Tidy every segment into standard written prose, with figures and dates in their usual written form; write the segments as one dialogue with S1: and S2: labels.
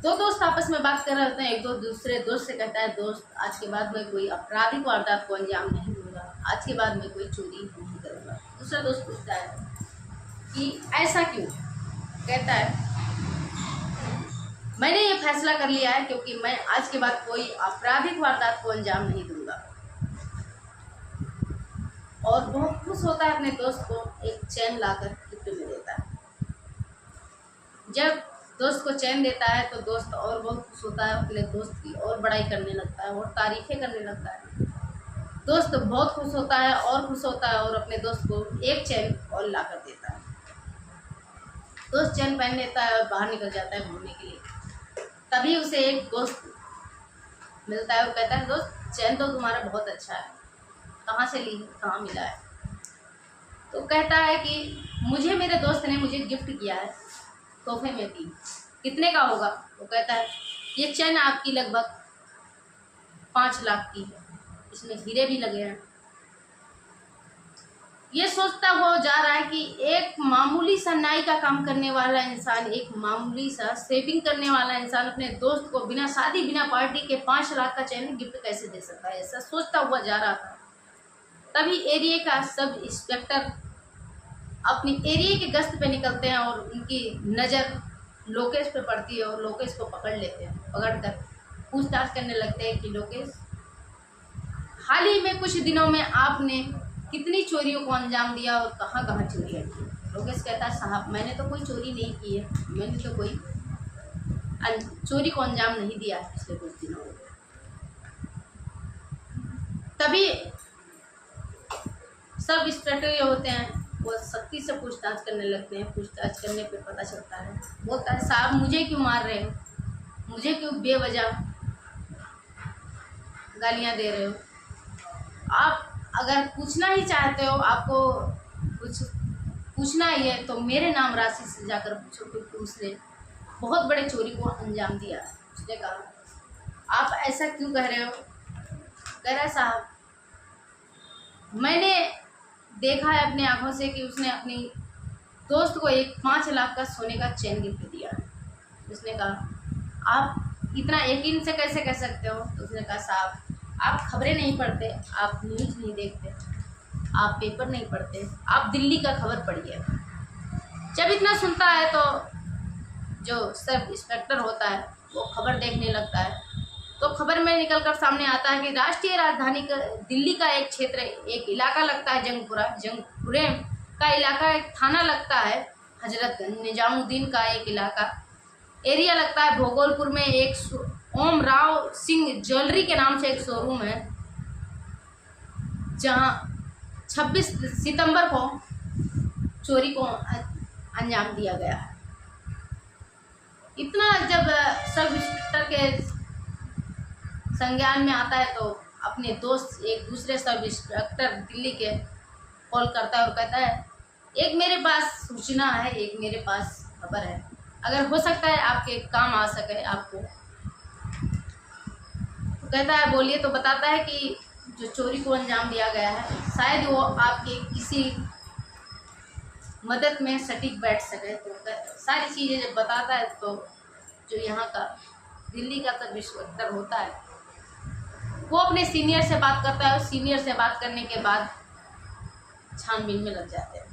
S1: दो दोस्त आपस में बात कर रहे होते हैं। एक दो दूसरे दोस्त से कहता है, दोस्त आज के बाद मैं कोई आपराधिक वारदात को अंजाम नहीं दूंगा, आज के बाद मैं कोई चोरी नहीं करूँगा। दूसरा दोस्त पूछता है कि ऐसा क्यों? कहता है, मैंने ये फैसला कर लिया है क्योंकि मैं आज के बाद कोई आपराधिक वारदात को अंजाम नहीं दूंगा। और बहुत खुश होता है, अपने दोस्त को एक चैन लाकर गिफ्ट में देता है। जब दोस्त को चैन देता है तो दोस्त और बहुत खुश होता है, अपने दोस्त की और बड़ाई करने लगता है और तारीफें करने लगता है। दोस्त बहुत खुश होता है और खुश होता है और अपने दोस्त को एक चैन और ला कर देता है। दोस्त चैन पहन लेता है और बाहर निकल जाता है घूमने के लिए। तभी उसे एक दोस्त मिलता है और कहता है, दोस्त चैन तो तुम्हारा बहुत अच्छा है, कहाँ से ली, कहाँ मिला है? तो कहता है कि मुझे मेरे दोस्त ने मुझे गिफ्ट किया है, तोहफे में दी। कितने का होगा? वो कहता है, ये चैन आपकी लगभग 5 लाख की है, इसमें हीरे भी लगे हैं। ये सोचता हुआ जा रहा है कि एक मामूली सा नाई का काम करने वाला इंसान, एक मामूली सा सेविंग करने वाला इंसान अपने दोस्त को बिना शादी बिना पार्टी के 5 लाख का चैन गिफ्ट कैसे दे सकता है? ऐसा सोचता हुआ जा रहा था। तभी एरिया का सब इंस्पेक्टर अपनी एरिया के गश्त पे निकलते हैं और उनकी नज़र लोकेश पे पड़ती है और लोकेश को पकड़ लेते हैं। पकड़कर पूछताछ करने लगते हैं कि लोकेश, हाल ही में कुछ दिनों में आपने कितनी चोरियों को अंजाम दिया और कहाँ कहाँ चोरियाँ की? लोकेश कहता है, साहब मैंने तो कोई चोरी नहीं की है, मैंने तो कोई चोरी को अंजाम नहीं दिया है पिछले कुछ दिनों में। तभी सब इंस्पेक्टर ये होते हैं वो सख्ती से पूछताछ करने लगते हैं। पूछताछ करने पे पता चलता है, बोलता है, साहब मुझे क्यों मार रहे हो, मुझे क्यों बेवजह गालियाँ दे रहे हो? आप अगर पूछना ही चाहते हो, आपको कुछ पूछना ही है तो मेरे नाम राशि से जाकर पूछो, क्योंकि उसने बहुत बड़े चोरी को अंजाम दिया है। उसने कहा, आप ऐसा क्यों कह रहे हो? कह रहा है, साहब मैंने देखा है अपनी आंखों से कि उसने अपनी दोस्त को एक 5 लाख का सोने का चैन गिफ्ट दिया है। उसने कहा, आप इतना यकीन से कैसे कह सकते हो? तो उसने कहा, साहब आप खबरें नहीं पढ़ते, आप न्यूज़ नहीं देखते, आप पेपर नहीं पढ़ते, आप दिल्ली का खबर पढ़िए। जब इतना सुनता है तो जो सब इंस्पेक्टर होता है वो खबर देखने लगता है। तो खबर में निकलकर सामने आता है कि राष्ट्रीय राजधानी का दिल्ली का एक क्षेत्र, एक इलाका लगता है जंगपुरा, जंगपुरे का इलाका एक थाना लगता है हजरतगंज, निजामुद्दीन का एक इलाका एरिया लगता है भोगलपुर में एक ओम राव सिंह ज्वेलरी के नाम से एक शोरूम है, जहां 26 सितंबर को चोरी को अंजाम दिया गया है। इतना जब सब इंस्पेक्टर के संज्ञान में आता है तो अपने दोस्त एक दूसरे सब इंस्पेक्टर दिल्ली के कॉल करता है और कहता है, एक मेरे पास सूचना है, एक मेरे पास खबर है, अगर हो सकता है आपके काम आ सके आपको। तो कहता है, बोलिए। तो बताता है कि जो चोरी को अंजाम दिया गया है शायद वो आपके किसी मदद में सटीक बैठ सके। तो सारी चीज़ें जब बताता है तो जो यहाँ का दिल्ली का सब इंस्पेक्टर होता है वो अपने सीनियर से बात करता है और सीनियर से बात करने के बाद छानबीन में लग जाते हैं।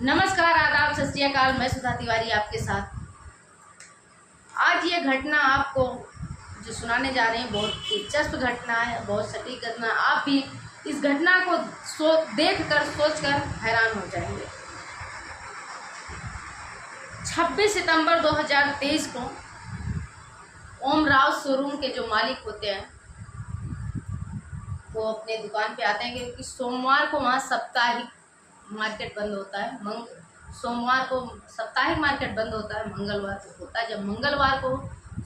S1: नमस्कार, आदाब, सत श्री अकाल, मैं सुधा तिवारी आपके साथ। आज ये घटना आपको जो सुनाने जा रहे हैं बहुत दिलचस्प घटना है, बहुत सटीक घटना। आप भी इस घटना को देखकर सोचकर हैरान हो जाएंगे। 26 सितंबर 2023 को ओम राव शोरूम के जो मालिक होते हैं वो अपने दुकान पे आते हैं, क्योंकि सोमवार को वहाँ साप्ताहिक मार्केट बंद होता है। सोमवार को साप्ताहिक मार्केट बंद होता है, मंगलवार को होता है। जब मंगलवार को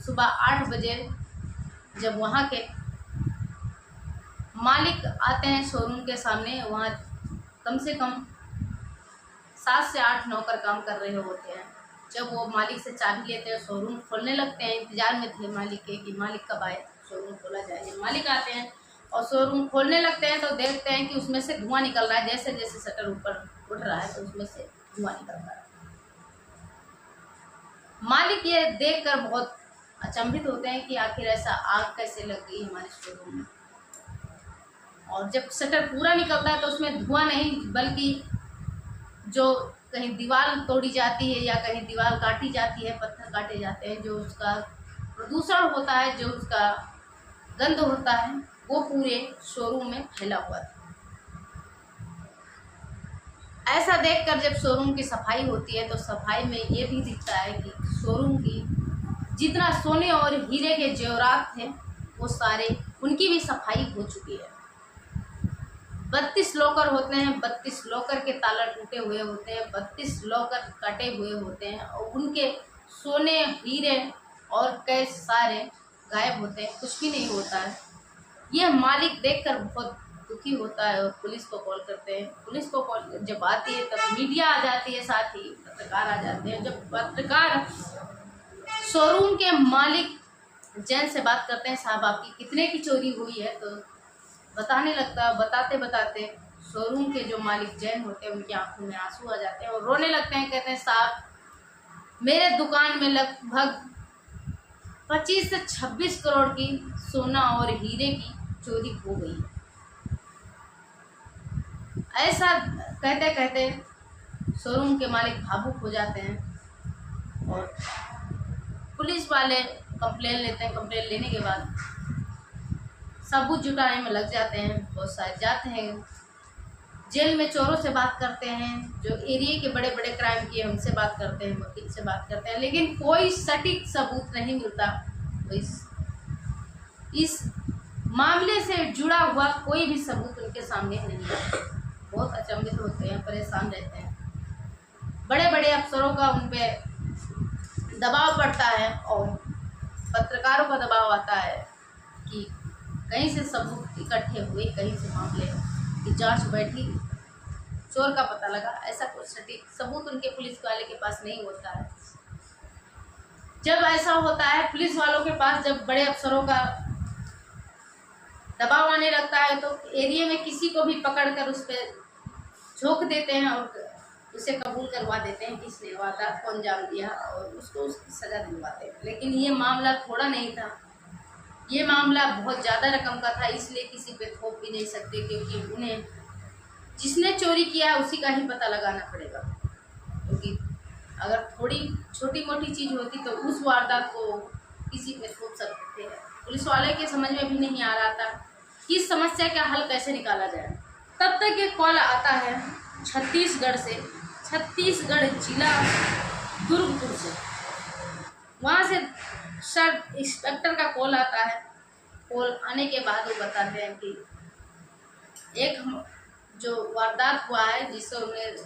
S1: सुबह 8 बजे जब वहाँ के मालिक आते हैं शोरूम के सामने, वहाँ कम से कम 7 से 8 नौकर काम कर रहे होते हैं। जब वो मालिक से चाबी लेते हैं, शोरूम खोलने लगते हैं, इंतजार में थे मालिक के कि मालिक कब आए, शोरूम खोला जाए। मालिक आते हैं और शोरूम खोलने लगते हैं तो देखते हैं कि उसमें से धुआं निकल रहा है। जैसे जैसे शटर ऊपर उठ रहा है तो उसमें से धुआं निकल रहा है। मालिक ये देखकर बहुत अचंभित होते हैं कि आखिर ऐसा आग कैसे लग गई हमारे शोरूम में। और जब शटर पूरा निकलता है तो उसमें धुआं नहीं, बल्कि जो कहीं दीवार तोड़ी जाती है या कहीं दीवार काटी जाती है, पत्थर काटे जाते हैं, जो उसका प्रदूषण होता है, जो उसका गंध होता है, वो पूरे शोरूम में फैला हुआ था। ऐसा देखकर जब शोरूम की सफाई होती है तो सफाई में ये भी दिखता है कि शोरूम की जितना सोने और हीरे के जेवरात थे वो सारे, उनकी भी सफाई हो चुकी है। 32 लॉकर होते हैं, 32 लॉकर के ताला टूटे हुए होते हैं, 32 लॉकर कटे हुए होते हैं और उनके सोने हीरे और कैश सारे गायब होते हैं, कुछ भी नहीं होता है। यह मालिक देखकर बहुत दुखी होता है और पुलिस को कॉल करते हैं। पुलिस को कॉल जब आती है तब मीडिया आ जाती है, साथ ही पत्रकार आ जाते हैं। जब पत्रकार शोरूम के मालिक जैन से बात करते हैं, साहब आपकी कितने की चोरी हुई है, तो बताने लगता है। बताते बताते शोरूम के जो मालिक जैन होते हैं उनकी आंखों में आंसू आ जाते हैं और रोने लगते हैं। कहते हैं साहब मेरे दुकान में लगभग 25 से 26 करोड़ की सोना और हीरे की चोरी हो गई। ऐसा कहते कहते शोरूम के मालिक भावुक हो जाते हैं और पुलिस वाले कंप्लेन लेते हैं। कंप्लेन लेने के बाद सबूत जुटाने में लग जाते हैं। बहुत सारे जाते हैं जेल में, चोरों से बात करते हैं, जो एरिया के बड़े बड़े क्राइम किए उनसे बात करते हैं, वकील से बात करते हैं, लेकिन कोई सटीक सबूत नहीं मिलता। तो इस मामले से जुड़ा हुआ कोई भी सबूत उनके सामने नहीं है। बहुत अचंभित होते हैं, परेशान रहते हैं। बड़े बड़े अफसरों का उन पर दबाव पड़ता है और पत्रकारों का दबाव आता है कि कहीं से सबूत इकट्ठे हुए, कहीं से मामले की जांच बैठी, चोर का पता लगा। ऐसा कुछ सटीक सबूत उनके पुलिस वाले के पास नहीं होता है। जब ऐसा होता है पुलिस वालों के पास, जब बड़े अफसरों का दबाव आने लगता है तो एरिया में किसी को भी पकड़कर उस पर झोंक देते हैं और उसे कबूल करवा देते हैं कि इसने वारदात को अंजाम दिया और उसको उसकी सज़ा दिलवाते हैं। लेकिन ये मामला थोड़ा नहीं था, ये मामला बहुत ज़्यादा रकम का था, इसलिए किसी पे थोप भी नहीं सकते, क्योंकि उन्हें जिसने चोरी किया उसी का ही पता लगाना पड़ेगा। क्योंकि अगर थोड़ी छोटी मोटी चीज़ होती तो उस वारदात को किसी पे थोप सकते थे। पुलिस वाले के समझ में भी नहीं आ रहा था कि इस समस्या का हल कैसे निकाला जाए। तब तक एक कॉल आता है छत्तीसगढ़ से, छत्तीसगढ़ जिला दुर्गपुर से। वहाँ से सब इंस्पेक्टर का कॉल आता है। कॉल आने के बाद वो बताते हैं कि एक जो वारदात हुआ है, जिससे उन्हें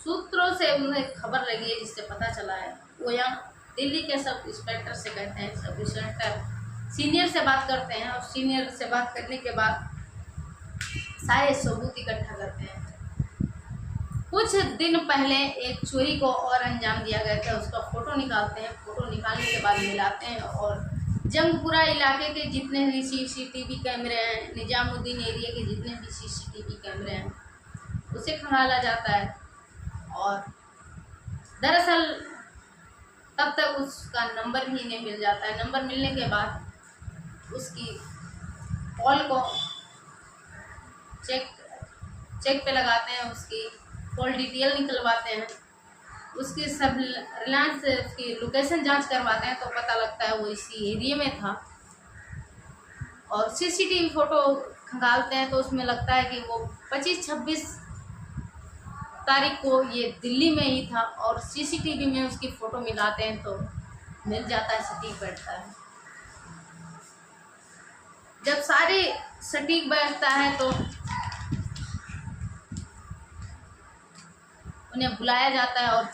S1: सूत्रों से उन्हें खबर लगी है, जिससे पता चला है, वो यहाँ दिल्ली के सब इंस्पेक्टर से कहते हैं। सब इंस्पेक्टर सीनियर से बात करते हैं और सीनियर से बात करने के बाद सारे सबूत इकट्ठा करते हैं। कुछ दिन पहले एक चोरी को और अंजाम दिया गया था, उसका फ़ोटो निकालते हैं। फ़ोटो निकालने के बाद मिलाते हैं और जंगपुरा इलाके के जितने भी सीसीटीवी कैमरे हैं, निजामुद्दीन एरिया के जितने भी सीसीटीवी कैमरे हैं, उसे खंगाला जाता है। और दरअसल तब तक उसका नंबर भी इन्हें मिल जाता है। नंबर मिलने के बाद उसकी कॉल को चेक पे लगाते हैं, उसकी कॉल डिटेल निकलवाते हैं, उसकी सब रिलायंस से उसकी लोकेशन जांच करवाते हैं, तो पता लगता है वो इसी एरिया में था। और सीसीटीवी फ़ोटो खंगालते हैं तो उसमें लगता है कि वो 25-26 तारीख को ये दिल्ली में ही था। और सीसीटीवी में उसकी फ़ोटो मिलाते हैं तो मिल जाता है, सटीक बैठता है। जब सारी सटीक बैठता है तो उन्हें बुलाया जाता है। और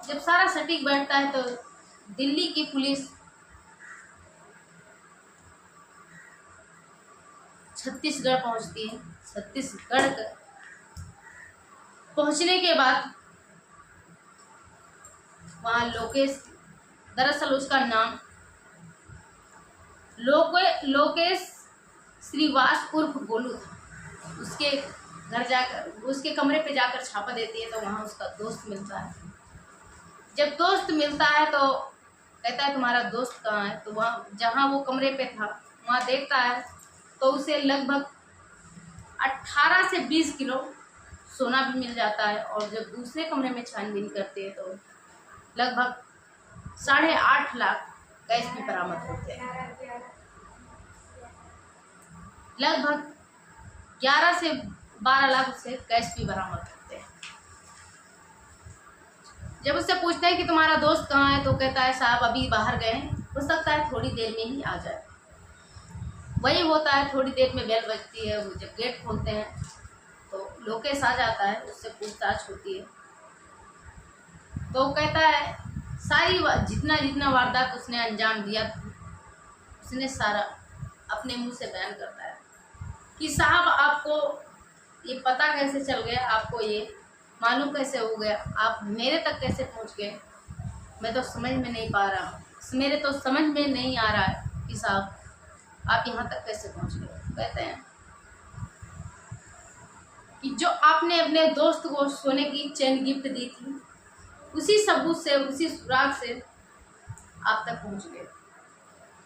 S1: जब सारा सटीक बैठता है तो दिल्ली की पुलिस छत्तीसगढ़ पहुंचती है। छत्तीसगढ़ पहुंचने के बाद वहाँ लोकेश, दरअसल उसका नाम लोकेश श्रीवास उर्फ गोलू था। उसके घर जाकर, उसके कमरे पे जाकर छापा देती है तो वहाँ उसका दोस्त मिलता है। जब दोस्त मिलता है तो कहता है तुम्हारा दोस्त कहाँ है, तो वहाँ जहाँ वो कमरे पे था वहाँ देखता है तो उसे लगभग 18 से 20 किलो सोना भी मिल जाता है। और जब दूसरे कमरे में छानबीन करते हैं तो लगभग 8.5 लाख कैश भी बरामद होते हैं। लगभग 11 से 12 लाख से कैश भी बरामद होते हैं। जब उससे पूछते हैं कि तुम्हारा दोस्त कहाँ है तो कहता है साहब अभी बाहर गए हैं, हो सकता है थोड़ी देर में ही आ जाए। वही होता है, थोड़ी देर में बेल बजती है, वो जब गेट खोलते हैं तो लोकेश आ जाता है, उससे पूछताछ होती है तो कहता है सारी जितना वारदात उसने अंजाम दिया था उसने सारा अपने मुंह से बयान करता है कि साहब आपको ये पता कैसे चल गया, आपको ये मालूम कैसे हो गया, आप मेरे तक कैसे पहुंच गए, मैं तो समझ में नहीं पा रहा हूँ, मेरे तो समझ में नहीं आ रहा है कि साहब आप यहाँ तक कैसे पहुंच गए। कहते हैं कि जो आपने अपने दोस्त को सोने की चेन गिफ्ट दी थी उसी सबूत से, उसी सुराग से आप तक पहुंच गए।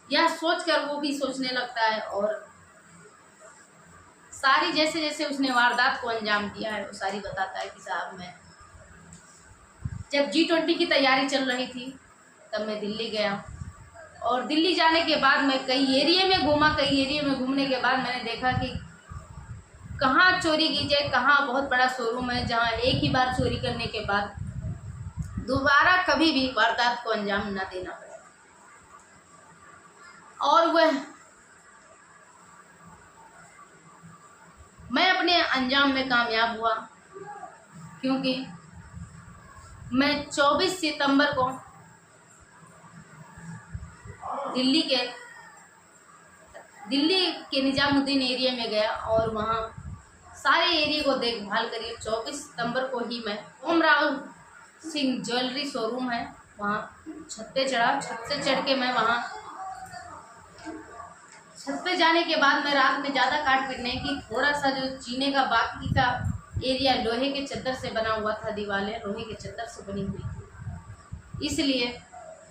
S1: यह सोचकर वो भी सोचने लगता है और सारी जैसे जैसे उसने वारदात को अंजाम दिया है वो सारी बताता है कि साहब मैं जब G20 की तैयारी चल रही थी तब मैं दिल्ली गया और दिल्ली जाने के बाद मैं कई एरिया में घूमा। कई एरिया में घूमने के बाद मैंने देखा कि कहाँ चोरी की जाए, कहाँ बहुत बड़ा शोरूम है जहाँ एक ही बार चोरी करने के बाद दोबारा कभी भी वारदात को अंजाम न देना पड़े। और वह मैं अपने अंजाम में कामयाब हुआ क्योंकि मैं 24 सितंबर को दिल्ली के निजामुद्दीन एरिया में गया और वहाँ सारे एरिया को देखभाल करिए। 24 सितंबर को ही मैं ओमराव सिंह ज्वेलरी शोरूम है वहाँ छत पे चढ़ा। छत से चढ़ के मैं वहाँ छत पे जाने के बाद मैं रात में ज़्यादा काट पीट नहीं की, थोड़ा सा जो जीने का बाकी का एरिया लोहे के चद्दर से बना हुआ था, दीवारें लोहे के चद्दर से बनी हुई थी, इसलिए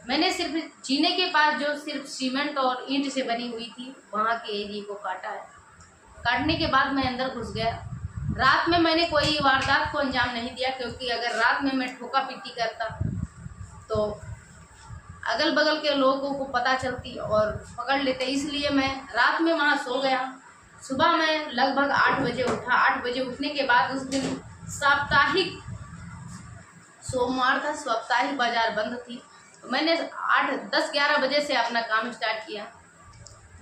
S1: मैंने सिर्फ जीने के पास जो सिर्फ सीमेंट और ईंट से बनी हुई थी वहाँ के एरिया को काटा है। काटने के बाद मैं अंदर घुस गया। रात में मैंने कोई वारदात को अंजाम नहीं दिया क्योंकि अगर रात में मैं ठोका पीटी करता तो अगल बगल के लोगों को पता चलती और पकड़ लेते, इसलिए मैं रात में वहाँ सो गया। सुबह मैं लगभग 8 बजे उठा। 8 बजे उठने के बाद उस दिन साप्ताहिक सोमवार था, साप्ताहिक बाजार बंद थी, तो मैंने 10-11 बजे से अपना काम स्टार्ट किया।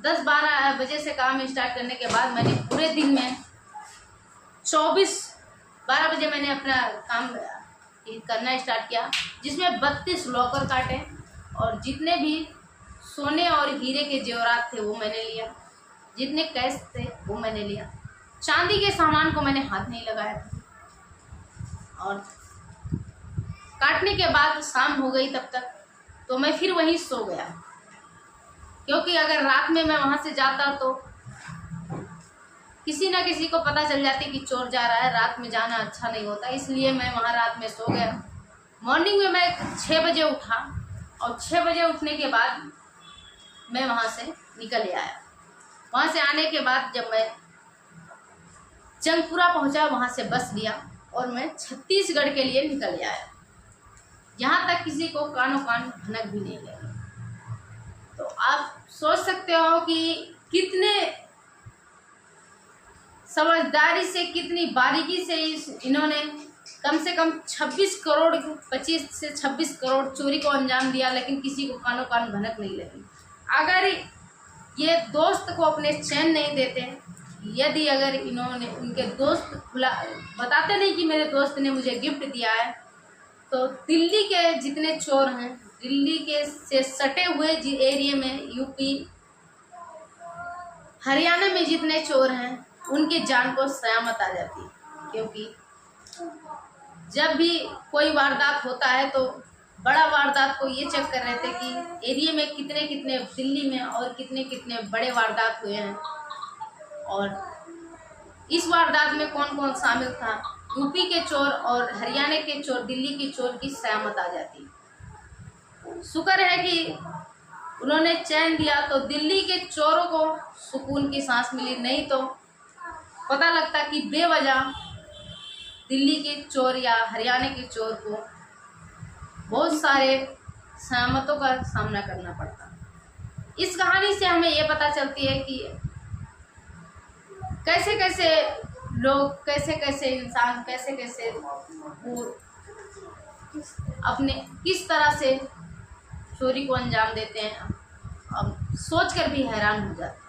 S1: 10-12 बजे से काम स्टार्ट करने के बाद मैंने पूरे दिन में 12 बजे मैंने अपना काम करना स्टार्ट किया, जिसमें 32 लॉकर काटे और जितने भी सोने और हीरे के जेवरात थे वो मैंने लिया, जितने कैश थे वो मैंने लिया। चांदी के सामान को मैंने हाथ नहीं लगाया था। और काटने के बाद शाम हो गई, तब तक तो मैं फिर वहीं सो गया क्योंकि अगर रात में मैं वहाँ से जाता तो किसी ना किसी को पता चल जाती कि चोर जा रहा है। रात में जाना अच्छा नहीं होता, इसलिए मैं वहाँ रात में सो गया। मॉर्निंग में मैं 6 बजे उठा और 6 बजे उठने के बाद मैं वहाँ से निकल आया। वहाँ से आने के बाद जब मैं जंगपुरा पहुँचा, वहाँ से बस लिया और मैं छत्तीसगढ़ के लिए निकल आया। यहाँ तक किसी को कानों कान भनक भी नहीं लगी। तो आप सोच सकते हो कि कितने समझदारी से, कितनी बारीकी से इन्होंने कम से कम 25 से 26 करोड़ चोरी को अंजाम दिया, लेकिन किसी को कानों कान भनक नहीं लगी। अगर ये दोस्त को अपने चैन नहीं देते, यदि अगर इन्होंने उनके दोस्त खुला बताते नहीं कि मेरे दोस्त ने मुझे गिफ्ट दिया है, तो दिल्ली के जितने चोर हैं, दिल्ली के से सटे हुए एरिया में, यूपी हरियाणा में जितने चोर हैं, उनकी जान को सयामत आ जाती है। क्योंकि जब भी कोई वारदात होता है तो बड़ा वारदात को ये चेक कर रहे थे कि एरिया में कितने कितने, दिल्ली में और कितने कितने बड़े वारदात हुए हैं और इस वारदात में कौन कौन शामिल था। यूपी के चोर और हरियाणा के चोर, दिल्ली के चोर की सयामत आ जाती। शुक्र है कि उन्होंने चैन दिया तो दिल्ली के चोरों को सुकून की सांस मिली, नहीं तो पता लगता कि बेवजह दिल्ली के चोर या हरियाणा के चोर को बहुत सारे सहमतों का सामना करना पड़ता। इस कहानी से हमें ये पता चलती है कि कैसे कैसे लोग, कैसे कैसे इंसान, कैसे कैसे वो अपने किस तरह से चोरी को अंजाम देते हैं, अब सोच कर भी हैरान हो जाते हैं।